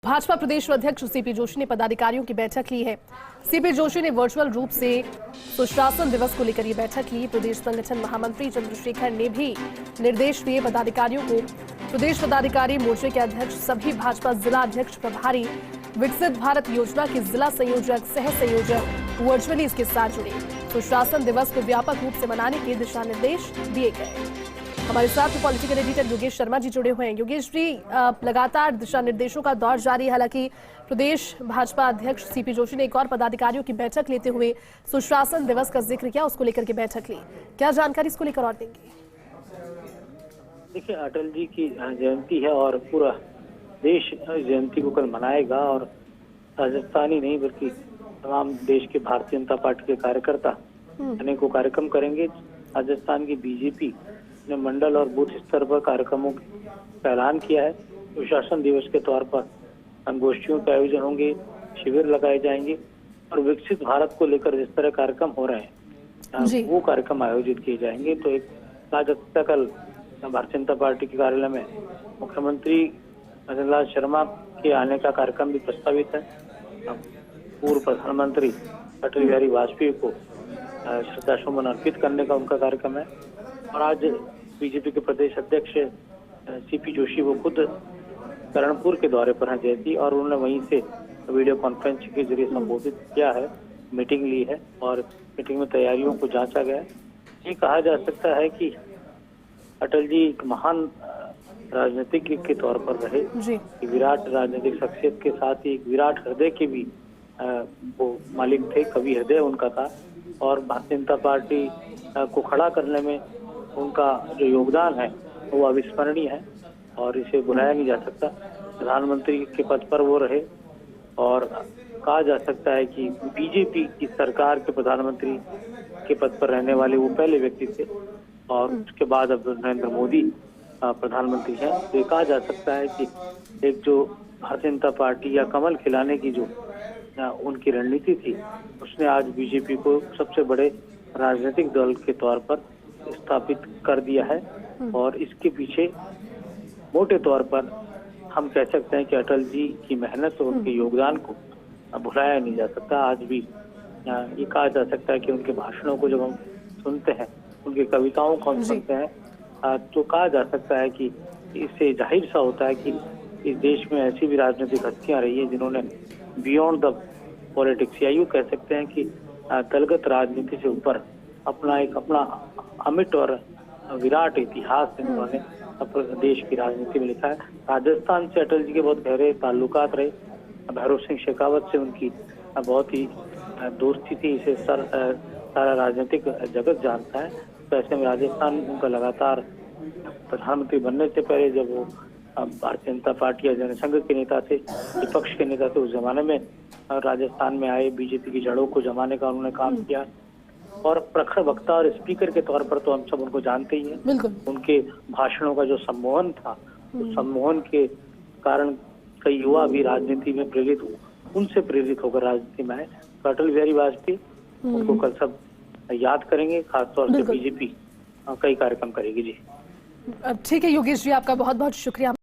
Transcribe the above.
भाजपा प्रदेश अध्यक्ष सीपी जोशी ने पदाधिकारियों की बैठक ली है। सीपी जोशी ने वर्चुअल रूप से सुशासन दिवस को लेकर ये बैठक ली। प्रदेश संगठन महामंत्री चंद्रशेखर ने भी निर्देश दिए पदाधिकारियों को। प्रदेश पदाधिकारी मोर्चे के अध्यक्ष सभी भाजपा जिला अध्यक्ष प्रभारी विकसित भारत योजना के जिला संयोजक सह संयोजक वर्चुअली इसके साथ जुड़े। सुशासन दिवस को व्यापक रूप से मनाने के दिशा निर्देश दिए गए। हमारे साथ पॉलिटिकल एडिटर योगेश शर्मा जी जुड़े हुए हैं। योगेश जी, लगातार दिशा निर्देशों का दौर जारी है। हालांकि प्रदेश भाजपा अध्यक्ष सीपी जोशी ने एक और पदाधिकारियों की बैठक लेते हुए सुशासन दिवस का जिक्र किया, उसको लेकर के बैठक ली। क्या जानकारी इसको लेकर और देंगे? देखिए, अटल जी की जयंती है और पूरा देश जयंती को कल मनाएगा और राजस्थान ही नहीं बल्कि तमाम देश के भारतीय जनता पार्टी के कार्यकर्ता अनेकों कार्यक्रम करेंगे। राजस्थान की बीजेपी ने मंडल और बूथ स्तर पर कार्यक्रमों का ऐलान किया है। सुशासन दिवस के तौर पर संगोष्ठियों के आयोजन होंगे, शिविर लगाए जाएंगे और विकसित भारत को लेकर जिस तरह कार्यक्रम हो रहे हैं वो कार्यक्रम आयोजित किए जाएंगे। तो एक राजस्थान कल भारतीय जनता पार्टी के कार्यालय में मुख्यमंत्री भजन लाल शर्मा के आने का कार्यक्रम भी प्रस्तावित है। पूर्व प्रधानमंत्री अटल बिहारी वाजपेयी को श्रद्धासुमन अर्पित करने का उनका कार्यक्रम है। और आज बीजेपी के प्रदेश अध्यक्ष सीपी जोशी वो खुद करणपुर के दौरे पर हैं जयंती, और उन्होंने वहीं से वीडियो कॉन्फ्रेंस के जरिए संबोधित किया है, मीटिंग ली है और मीटिंग में तैयारियों को जांचा गया है। ये कहा जा सकता है कि अटल जी एक महान राजनीतिज्ञ के तौर पर रहे, विराट राजनीतिक शख्सियत के साथ ही एक विराट हृदय के भी वो मालिक थे, कवि हृदय उनका था। और भारतीय जनता पार्टी को खड़ा करने में उनका जो योगदान है वो अविस्मरणीय है और इसे भुलाया नहीं जा सकता। प्रधानमंत्री के पद पर वो रहे और कहा जा सकता है कि बीजेपी की सरकार के प्रधानमंत्री के पद पर रहने वाले वो पहले व्यक्ति थे और उसके बाद अब नरेंद्र मोदी प्रधानमंत्री हैं। तो ये कहा जा सकता है कि एक जो भारतीय जनता पार्टी या कमल खिलाने की जो उनकी रणनीति थी उसने आज बीजेपी को सबसे बड़े राजनीतिक दल के तौर पर स्थापित कर दिया है। और इसके पीछे मोटे तौर पर हम कह सकते हैं कि अटल जी की मेहनत और उनके योगदान को भुलाया नहीं जा सकता। आज भी ये कहा जा सकता है कि उनके भाषणों को जब हम सुनते हैं, उनकी कविताओं को हम सुनते हैं तो कहा जा सकता है कि इससे जाहिर सा होता है कि इस देश में ऐसी भी राजनीतिक हस्तियां रही है जिन्होंने बियॉन्ड द पॉलिटिक्स, या यूँ कह सकते हैं कि दलगत राजनीति से ऊपर अपना अमिट और विराट इतिहास इन्होंने देश की राजनीति में लिखा है। राजस्थान से अटल जी के बहुत गहरे ताल्लुकात रहे। भैरव सिंह शेखावत से उनकी बहुत ही दोस्ती थी, इसे सारा राजनीतिक जगत जानता है। तो ऐसे में राजस्थान उनका लगातार प्रधानमंत्री बनने से पहले जब वो भारतीय जनता पार्टी या जनसंघ के नेता थे, विपक्ष के नेता थे, उस जमाने में राजस्थान में आए, बीजेपी की जड़ों को जमाने का उन्होंने काम किया। और प्रखर वक्ता और स्पीकर के तौर पर तो हम सब उनको जानते ही हैं। उनके भाषणों का जो सम्मोहन था, उस सम्मोहन के कारण कई युवा भी राजनीति में उनसे प्रेरित होकर राजनीति में आए। तो अटल बिहारी वाजपेयी उनको कल सब याद करेंगे, खासतौर से बीजेपी कई कार्यक्रम करेगी। जी ठीक है योगेश जी, आपका बहुत बहुत शुक्रिया।